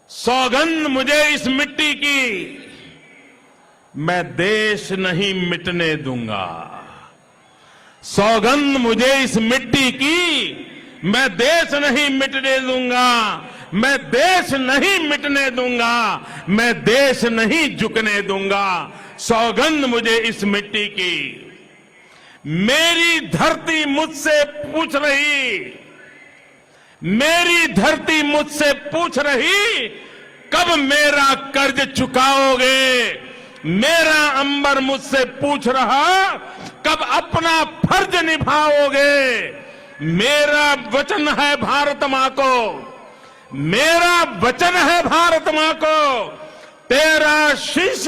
सौगंध मुझे इस मिट्टी की, मैं देश नहीं मिटने दूंगा। सौगंध मुझे इस मिट्टी की, मैं देश नहीं मिटने दूंगा। मैं देश नहीं मिटने दूंगा, मैं देश नहीं झुकने दूंगा। सौगंध मुझे इस मिट्टी की। मेरी धरती मुझसे पूछ रही, मेरी धरती मुझसे पूछ रही, कब मेरा कर्ज चुकाओगे। मेरा अंबर मुझसे पूछ रहा, कब अपना फर्ज निभाओगे। मेरा वचन है भारत मां को, मेरा वचन है भारत मां को, तेरा शीश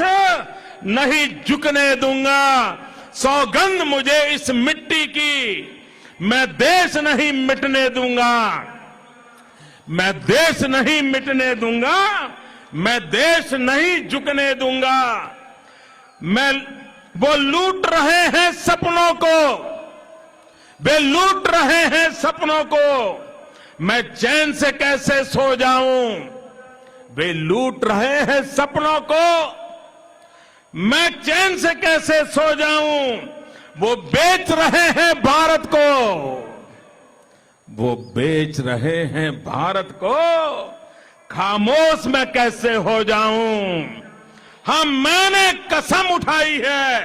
नहीं झुकने दूंगा। सौगंध मुझे इस मिट्टी की, मैं देश नहीं मिटने दूंगा। मैं देश नहीं मिटने दूंगा, मैं देश नहीं झुकने दूंगा। वो लूट रहे हैं सपनों को, वे लूट रहे हैं सपनों को, मैं चैन से कैसे सो जाऊं। वे लूट रहे हैं सपनों को, मैं चैन से कैसे सो जाऊं। वो बेच रहे हैं भारत को, वो बेच रहे हैं भारत को, खामोश मैं कैसे हो जाऊं। हाँ मैंने कसम उठाई है,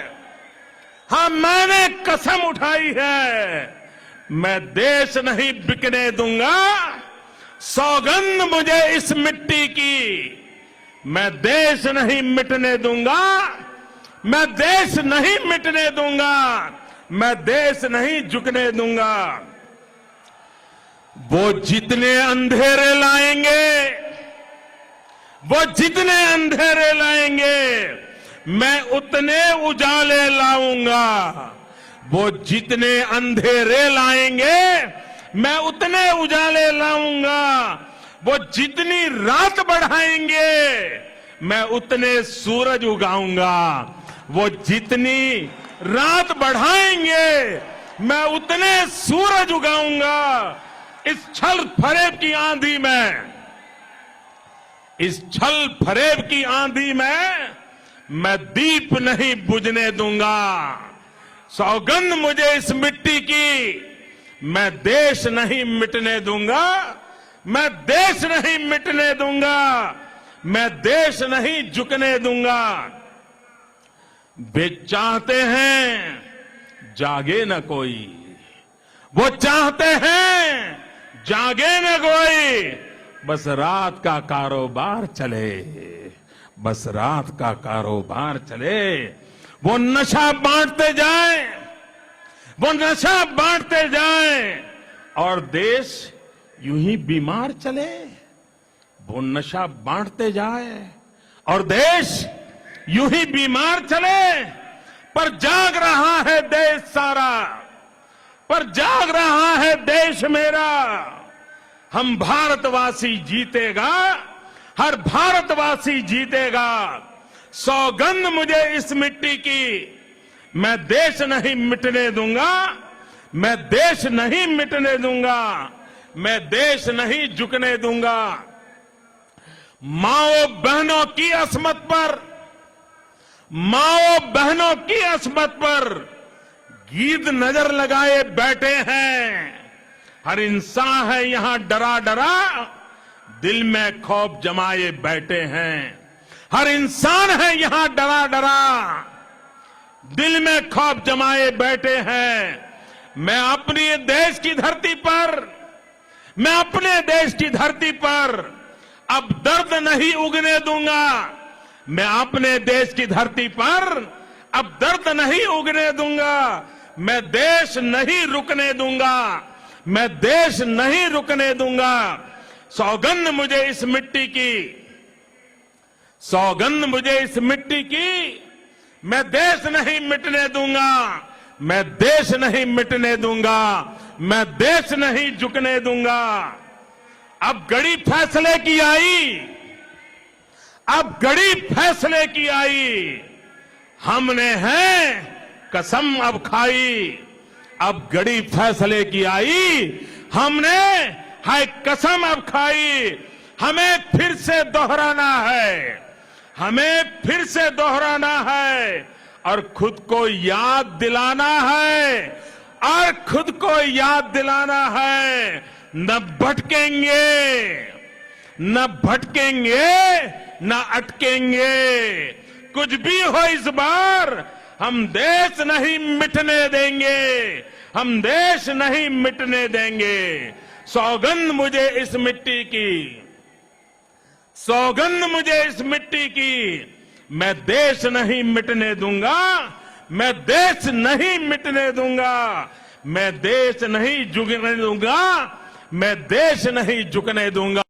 हाँ मैंने कसम उठाई है, मैं देश नहीं बिकने दूंगा। सौगंध मुझे इस मिट्टी की, मैं देश नहीं मिटने दूंगा। मैं देश नहीं मिटने दूंगा, मैं देश नहीं झुकने दूंगा। वो जितने अंधेरे लाएंगे, वो जितने अंधेरे लाएंगे, मैं उतने उजाले लाऊंगा। वो जितने अंधेरे लाएंगे, मैं उतने उजाले लाऊंगा। वो जितनी रात बढ़ाएंगे, मैं उतने सूरज उगाऊंगा। वो जितनी रात बढ़ाएंगे, मैं उतने सूरज उगाऊंगा। इस छल फरेब की आंधी में, इस छल फरेब की आंधी में मैं दीप नहीं बुझने दूंगा। सौगंध मुझे इस मिट्टी की, मैं देश नहीं मिटने दूंगा। मैं देश नहीं मिटने दूंगा, मैं देश नहीं झुकने दूंगा। वे चाहते हैं जागे न कोई, वो चाहते हैं जागे न कोई, बस रात का कारोबार चले, बस रात का कारोबार चले। वो नशा बांटते जाए, वो नशा बांटते जाए, और देश यूं ही बीमार चले। वो नशा बांटते जाए और देश यूं ही बीमार चले। पर जाग रहा है देश सारा, पर जाग रहा है देश मेरा। हम भारतवासी जीतेगा, हर भारतवासी जीतेगा। सौगंध मुझे इस मिट्टी की, मैं देश नहीं मिटने दूंगा। मैं देश नहीं मिटने दूंगा, मैं देश नहीं झुकने दूंगा। माओ बहनों की अस्मत पर, माओ बहनों की अस्मत पर गीत नजर लगाए बैठे हैं। हर इंसान है यहां डरा डरा, दिल में खौफ जमाए बैठे हैं। हर इंसान है यहां डरा डरा, दिल में खौफ जमाए बैठे हैं। मैं अपने देश की धरती पर, मैं अपने देश की धरती पर अब दर्द नहीं उगने दूंगा। मैं अपने देश की धरती पर अब दर्द नहीं उगने दूंगा। मैं देश नहीं रुकने दूंगा, मैं देश नहीं रुकने दूंगा। सौगंध मुझे इस मिट्टी की, सौगंध मुझे इस मिट्टी की, मैं देश नहीं मिटने दूंगा। मैं देश नहीं मिटने दूंगा, मैं देश नहीं झुकने दूंगा। अब घड़ी फैसले की आई, अब घड़ी फैसले की आई। हमने है कसम अब खाई, अब घड़ी फैसले की आई। हमने है कसम अब खाई। हमें फिर से दोहराना है, हमें फिर से दोहराना है और खुद को याद दिलाना है, और खुद को याद दिलाना है, न भटकेंगे, न भटकेंगे, न अटकेंगे। कुछ भी हो इस बार, हम देश नहीं मिटने देंगे, हम देश नहीं मिटने देंगे। सौगंध मुझे इस मिट्टी की, सौगंध मुझे इस मिट्टी की, मैं देश नहीं मिटने दूंगा, मैं देश नहीं मिटने दूंगा, मैं देश नहीं झुकने दूंगा, मैं देश नहीं झुकने दूंगा।